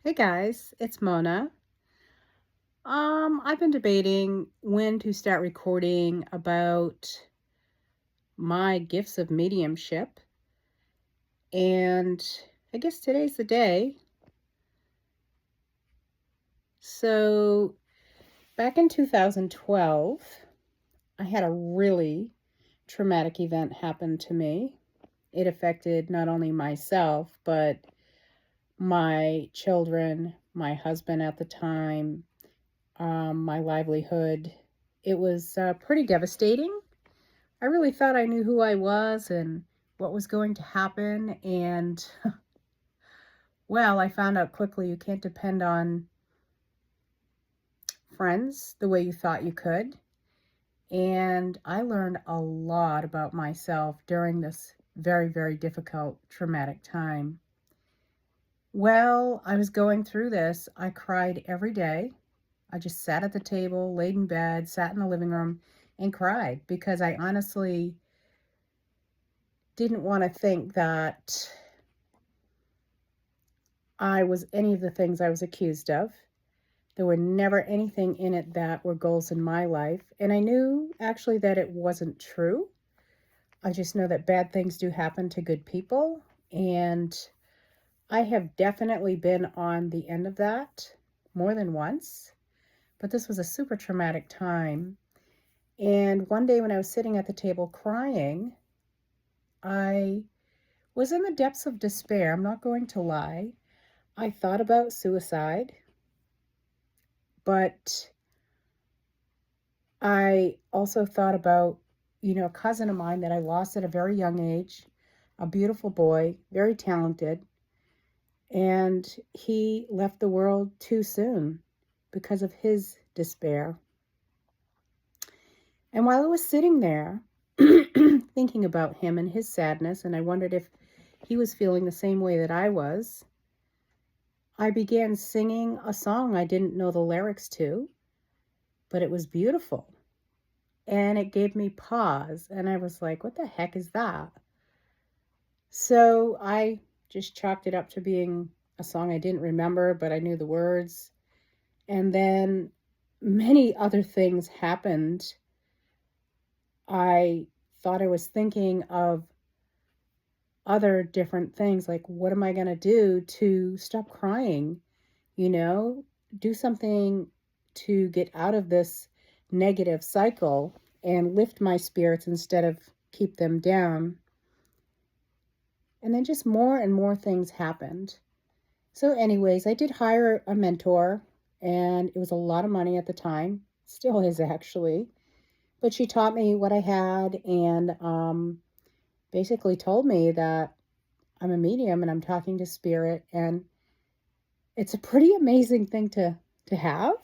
Hey guys, it's Mona. I've been debating when to start recording about my gifts of mediumship, and I guess today's the day. So, back in 2012, I had a really traumatic event happen to me. It affected not only myself, but my children, my husband at the time, my livelihood. It was pretty devastating. I really thought I knew who I was and what was going to happen. And, well, I found out quickly you can't depend on friends the way you thought you could. And I learned a lot about myself during this very, very difficult, traumatic time. Well, I was going through this. I cried every day. I just sat at the table, laid in bed, sat in the living room, and cried because I honestly didn't want to think that I was any of the things I was accused of. There were never anything in it that were goals in my life. And I knew actually that it wasn't true. I just know that bad things do happen to good people. And I have definitely been on the end of that more than once. But this was a super traumatic time. And one day when I was sitting at the table crying, I was in the depths of despair. I'm not going to lie. I thought about suicide, but I also thought about, a cousin of mine that I lost at a very young age, a beautiful boy, very talented, and he left the world too soon because of his despair. And while I was sitting there thinking about him and his sadness, and I wondered if he was feeling the same way that I was, I began singing a song I didn't know the lyrics to, but it was beautiful. And it gave me pause. And I was like, what the heck is that? So I just chalked it up to being a song I didn't remember, but I knew the words. And then many other things happened. I thought I was thinking of other different things, like, what am I going to do to stop crying? Do something to get out of this negative cycle and lift my spirits instead of keep them down. And then just more and more things happened. So anyways, I did hire a mentor, and it was a lot of money at the time. Still is, actually. But she taught me what I had, and basically told me that I'm a medium and I'm talking to spirit, and it's a pretty amazing thing to have,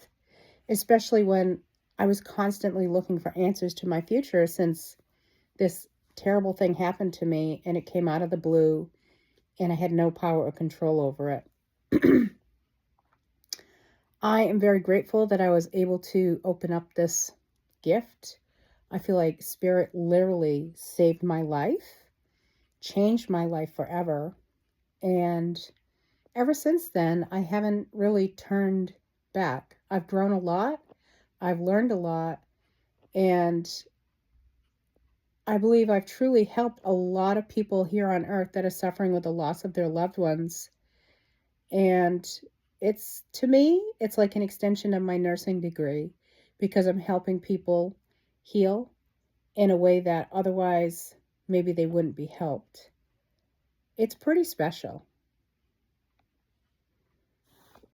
especially when I was constantly looking for answers to my future, since this terrible thing happened to me and it came out of the blue and I had no power or control over it. I am very grateful that I was able to open up this gift. I feel like spirit literally saved my life, changed my life forever. And ever since then, I haven't really turned back. I've grown a lot. I've learned a lot. And I believe I've truly helped a lot of people here on earth that are suffering with the loss of their loved ones. And to me, it's like an extension of my nursing degree, because I'm helping people heal in a way that otherwise maybe they wouldn't be helped. It's pretty special.